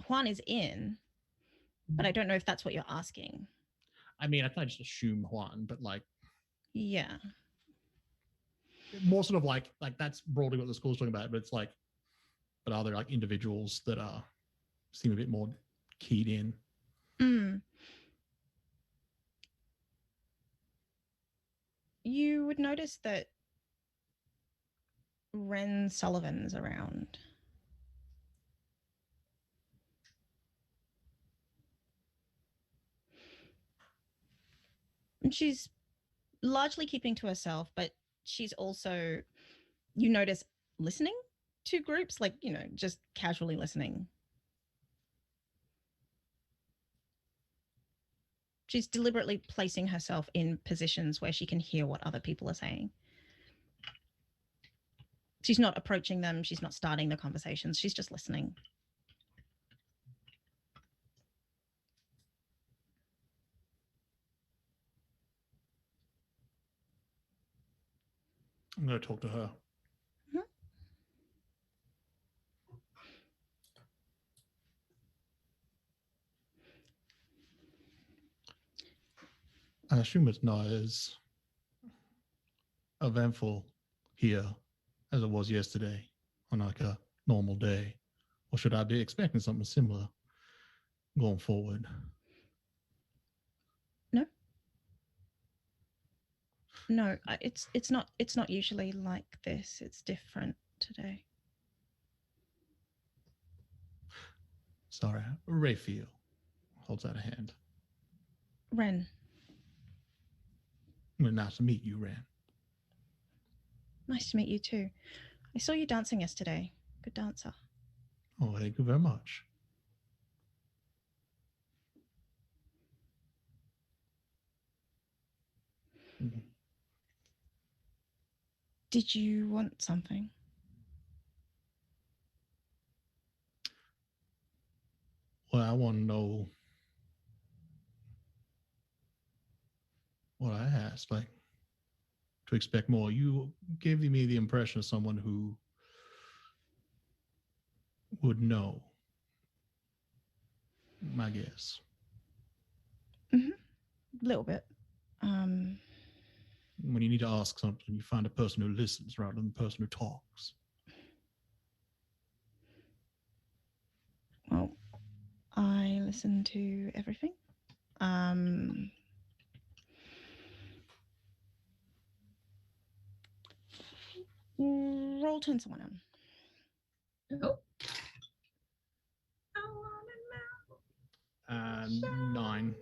Juan is in, but I don't know if that's what you're asking. I mean, I can just assume Juan, but like, yeah, more sort of like that's broadly what the school's talking about. But it's like, but are there like individuals that seem a bit more keyed in? You would notice that Ren Sullivan's around. And she's largely keeping to herself, but she's also, you notice, listening to groups, like, just casually listening. She's deliberately placing herself in positions where she can hear what other people are saying. She's not approaching them. She's not starting the conversations. She's just listening. I'm going to talk to her. I assume it's not as eventful here as it was yesterday on like a normal day. Or should I be expecting something similar going forward? No, it's not usually like this. It's different today. Sorry, Raphael holds out a hand. Ren. Well, nice to meet you, Ren. Nice to meet you too. I saw you dancing yesterday. Good dancer. Oh, thank you very much. Mm-hmm. Did you want something? Well, I want to know what I asked, like to expect more. You gave me the impression of someone who would know, my guess. Mm-hmm. A little bit. When you need to ask something, you find a person who listens rather than the person who talks. Well, I listen to everything. Roll turn someone on. Nope. 9.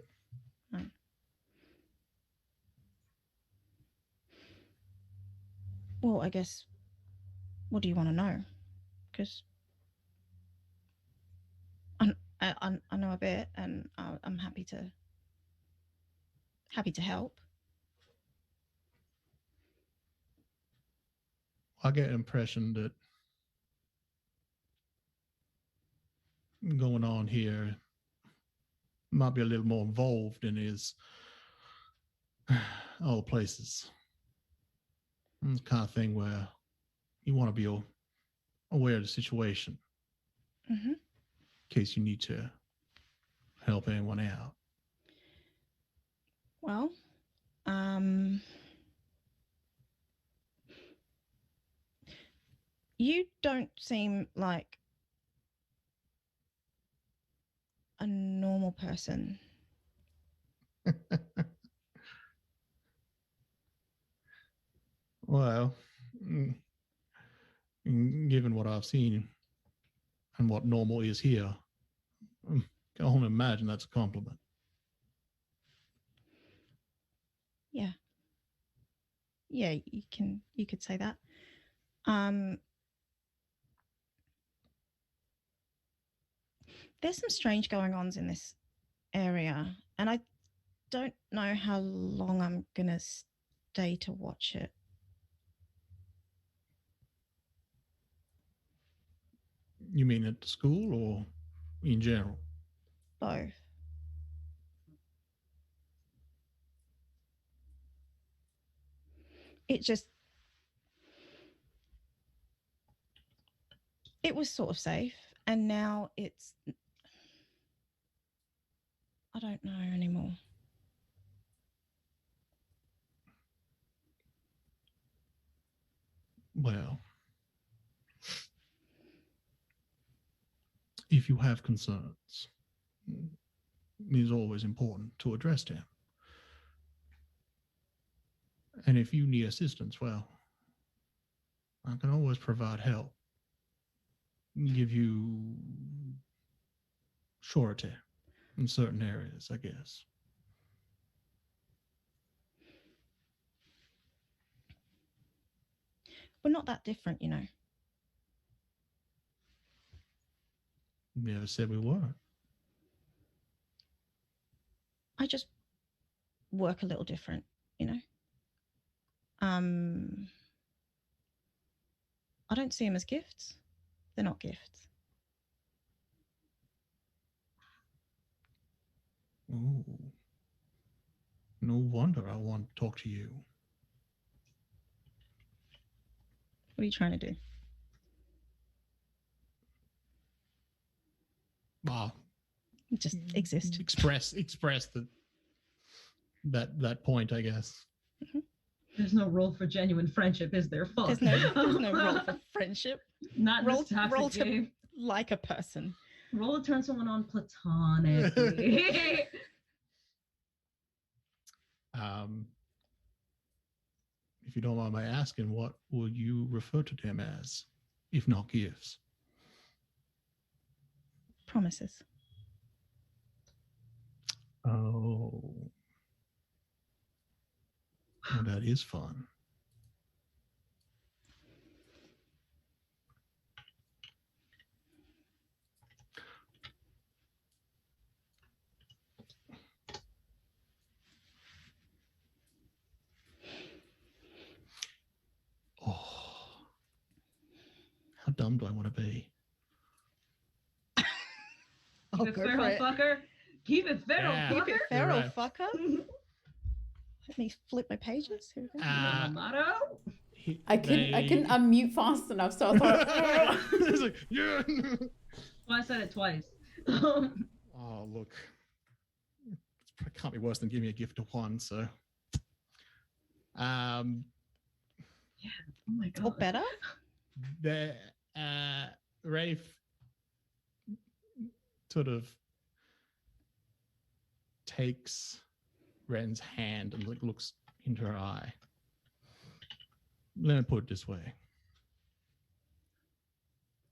Well, I guess, what do you want to know? Because I know a bit, and I'm happy to help. I get an impression that going on here might be a little more involved in his all places. It's the kind of thing where you want to be aware of the situation Mm-hmm. in case you need to help anyone out. Well, You don't seem like a normal person. Well, mm, given what I've seen and what normal is here, I can only imagine that's a compliment. Yeah. Yeah, you could say that. There's some strange going-ons in this area, and I don't know how long I'm gonna stay to watch it. You mean at school or in general? Both. It was sort of safe, and now I don't know anymore. Well, if you have concerns, it is always important to address them. And if you need assistance, well, I can always provide help, give you surety in certain areas, I guess. We're not that different, you know. Never said we were. I just work a little different, you know. I don't see them as gifts. They're not gifts. Ooh. No wonder I want to talk to you. What are you trying to do? Just exist. Express that point, I guess. Mm-hmm. There's no role for genuine friendship, is there? Fuck. There's no role for friendship. Not in this toxic game. Like a person. Roll to turn someone on platonically. If you don't mind my asking, what will you refer to them as, if not gifts? Promises. Oh. Well, that is fun. Oh, how dumb do I want to be? Keep it feral, fucker. Keep it feral, fucker. Keep it feral, right. fucker. Let me flip my pages. Here we go. Motto. I couldn't unmute fast enough, so I thought. It's like, yeah. Well, I said it twice. Oh, look. It can't be worse than giving me a gift to one, so. Yeah. Oh my god. Or better? The Rafe sort of takes Ren's hand and looks into her eye. Let me put it this way.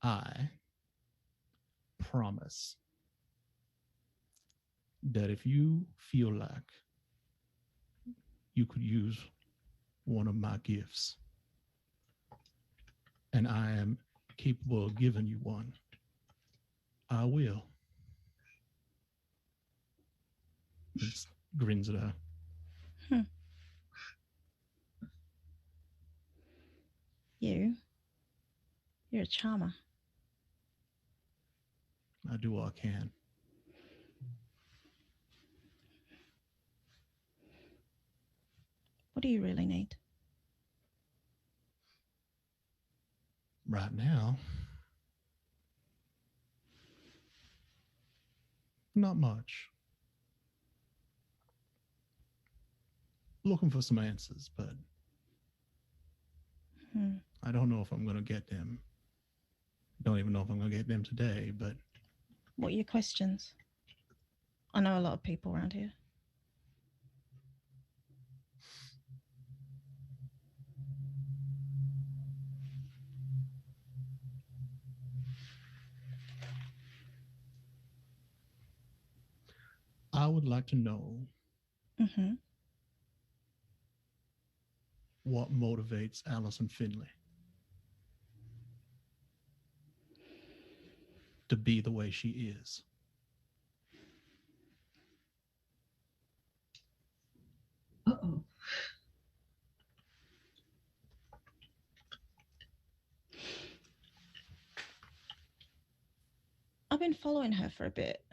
I promise that if you feel like you could use one of my gifts and I am capable of giving you one, I will. He just grins at her. You're a charmer. I do what I can. What do you really need? Right now, not much. Looking for some answers, but I don't know if I'm going to get them Don't even know if I'm going to get them today, but What are your questions? I know a lot of people around here. I would like to know Mm-hmm. what motivates Alison Finley to be the way she is. Uh-oh. I've been following her for a bit.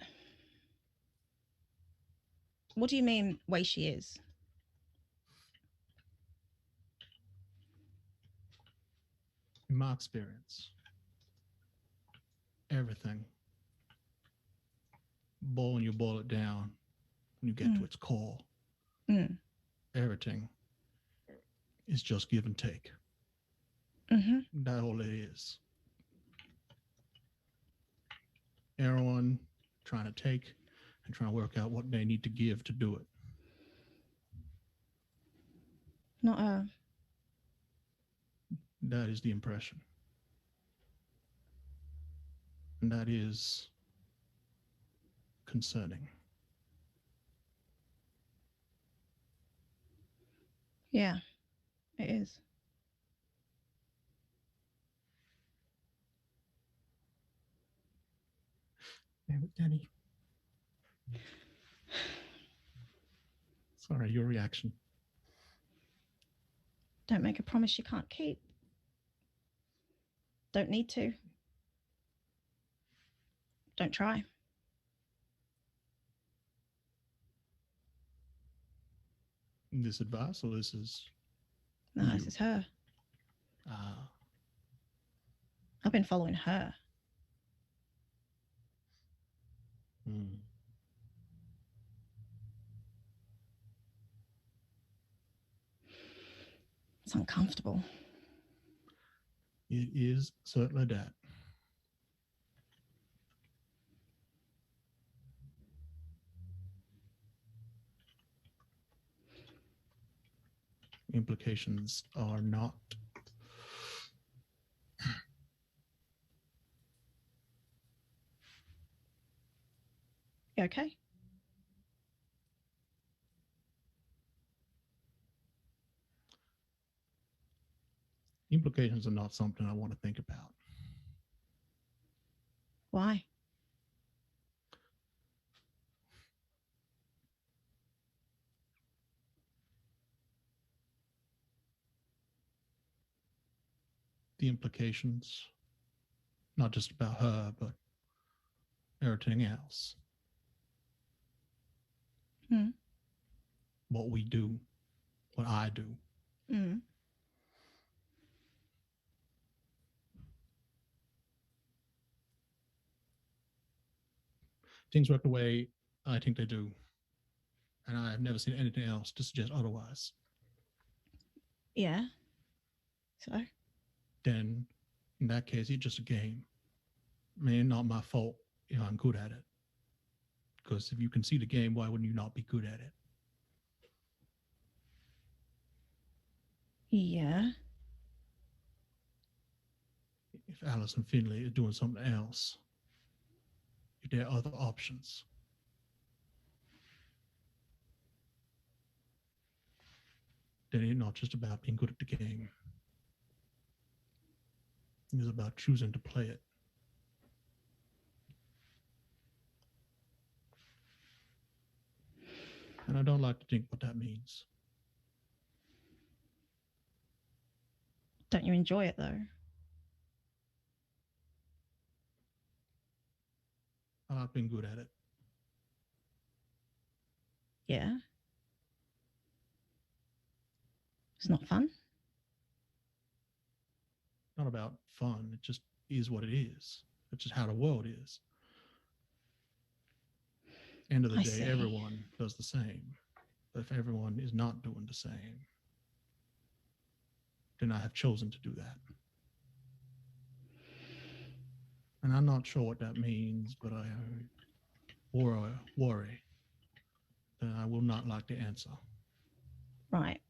What do you mean, way she is? In my experience, everything, when you boil it down, when you get to its core, everything is just give and take. Mm-hmm. That's all it is. Everyone trying to take and trying to work out what they need to give to do it. Not a... That is the impression. And that is concerning. Yeah, it is. Damn it, Danny. Sorry, your reaction. Don't make a promise you can't keep. Don't need to. Don't try. This advice, or this is No, you? this is her. Ah. I've been following her. It's uncomfortable. It is certainly that. Implications are not You okay? implications are not something I want to think about. Why? The implications, not just about her, but everything else. What we do, what I do. Things work the way I think they do. And I have never seen anything else to suggest otherwise. Yeah. So? Then, in that case, it's just a game. I mean, not my fault if I'm good at it. Because if you can see the game, why wouldn't you not be good at it? Yeah. If Alison Finley is doing something else, if there are other options, then it's not just about being good at the game. It's about choosing to play it. And I don't like to think what that means. Don't you enjoy it though? I like being good at it. Yeah. It's not fun. Not about fun. It just is what it is. It's just how the world is. End of the I day, see. everyone does the same. But if everyone is not doing the same, then I have chosen to do that. And I'm not sure what that means, but I worry that I will not like to answer. Right.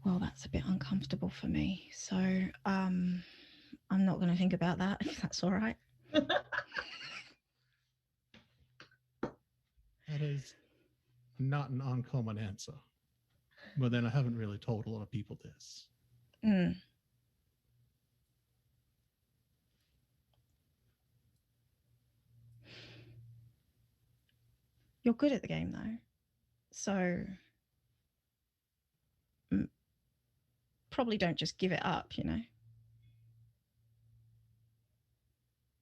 Well, that's a bit uncomfortable for me. So I'm not going to think about that, if that's all right. That is not an uncommon answer. But then I haven't really told a lot of people this. Mm. You're good at the game, though. So probably don't just give it up, you know?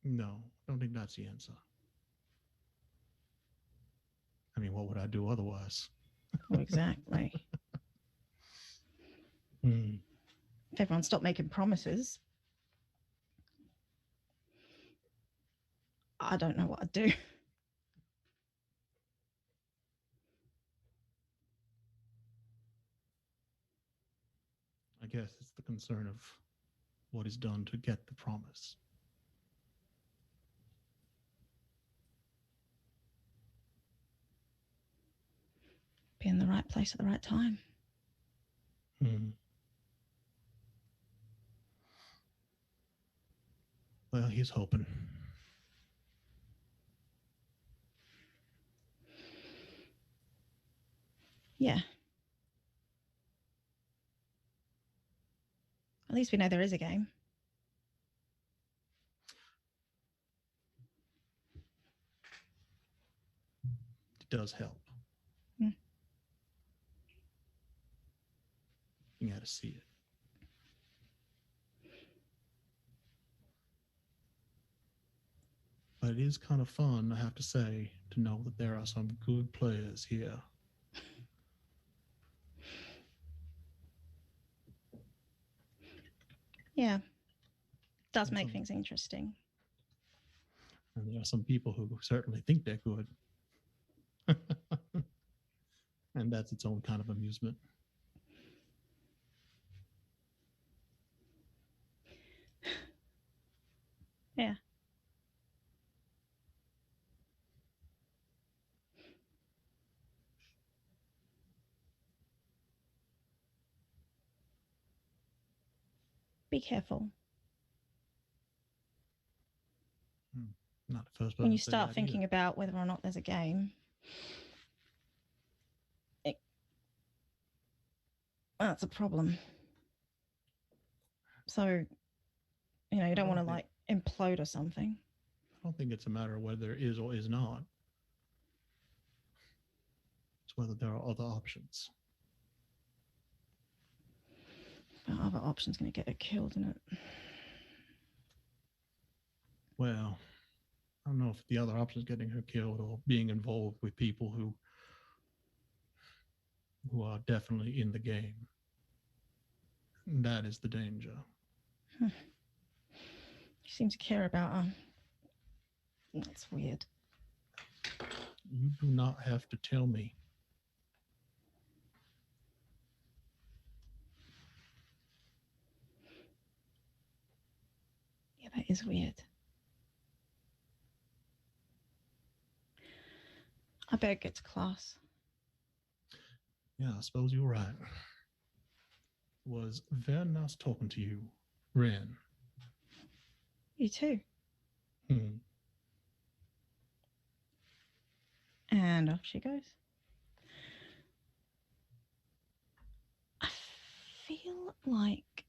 No, I don't think that's the answer. I mean, what would I do otherwise? Well, exactly. Hmm. If everyone stopped making promises, I don't know what I'd do. I guess it's the concern of what is done to get the promise. Be in the right place at the right time. Hmm. Well, he's hoping. Yeah. At least we know there is a game. It does help. Hmm. You got to see it. But it is kind of fun, I have to say, to know that there are some good players here. Yeah. Does And make some- things interesting. And there are some people who certainly think they're good. And that's its own kind of amusement. Yeah. Be careful. Not the first person When you to say start that thinking either. about whether or not there's a game, that's a problem. So, you know, you don't want to like implode or something. I don't think it's a matter of whether there is or is not. It's whether there are other options. That other option's going to get it killed, isn't it? Well, I don't know if the other option is getting her killed or being involved with people who are definitely in the game. That is the danger. You seem to care about her. That's weird. You do not have to tell me. Yeah, that is weird. I better get to class. Yeah, I suppose you're right. It was very nice talking to you, Ren. You too. Hmm. And off she goes. I feel like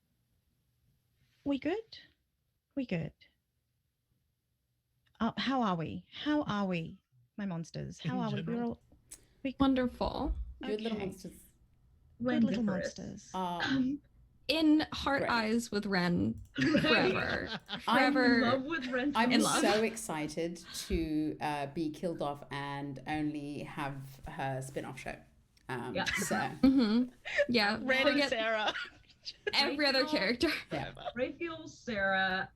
we good? We good. How are we? How are we, my monsters? How In are we? general? Wonderful. Good little Okay. monsters. Good little Wendiferous. monsters. In heart Great. eyes with Ren Right. forever. I'm Forever. in love with Ren. I'm In love. so excited to be killed off and only have her spin-off show. Yeah. So Mm-hmm. Yeah. Ren and Forget Sarah. every other character. yeah, Raphael, Sarah,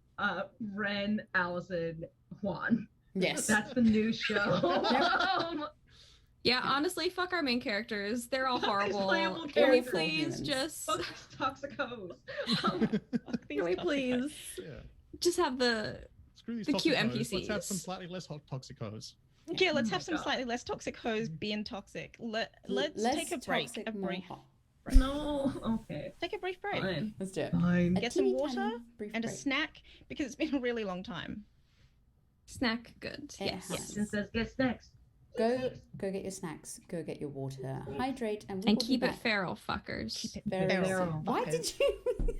Ren, Alison, Juan. Yes. That's the new show. Yeah, honestly, fuck our main characters. They're all horrible. Playable Can we characters. please Humans. just Fuck these toxic hoes. can we please Yeah. just have the Screw these The cute toxic hoes. Let's have NPCs. some slightly less hot toxic hoes. Yeah, let's Oh have my some God. slightly less toxic hoes being toxic. Let's Less take a break. toxic, A more brief. hot. No. Okay. Take a brief break. Fine. Let's do it. Fine. A Get some teeny water tiny brief And a break. snack because it's been a really long time. snack good. Yes. Yes. Since says get snacks. Go get your snacks. Go get your water. Hydrate and we And will keep be it back. feral, fuckers. Keep it Very feral, feral. Why fuckers. did you?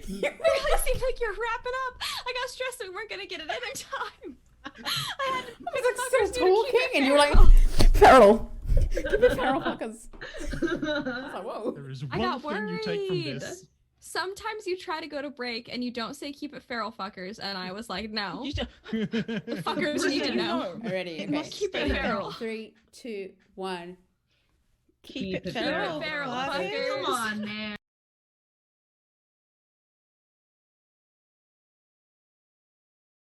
You really seemed like you're wrapping up. I got stressed that we weren't gonna get it in time. I had I was like still fuckers, talking, and you were like, feral. feral. Keep it feral, fuckers. I was like, whoa. There is I one got thing you take from worried. this. Sometimes you try to go to break and you don't say keep it feral, fuckers, and I was like, no. You just- Fuckers need to know. Already. It Okay. must Keep it stay feral. 3, 2, 1. Keep it Keep it feral, feral, fuckers. fuckers. Come on, man.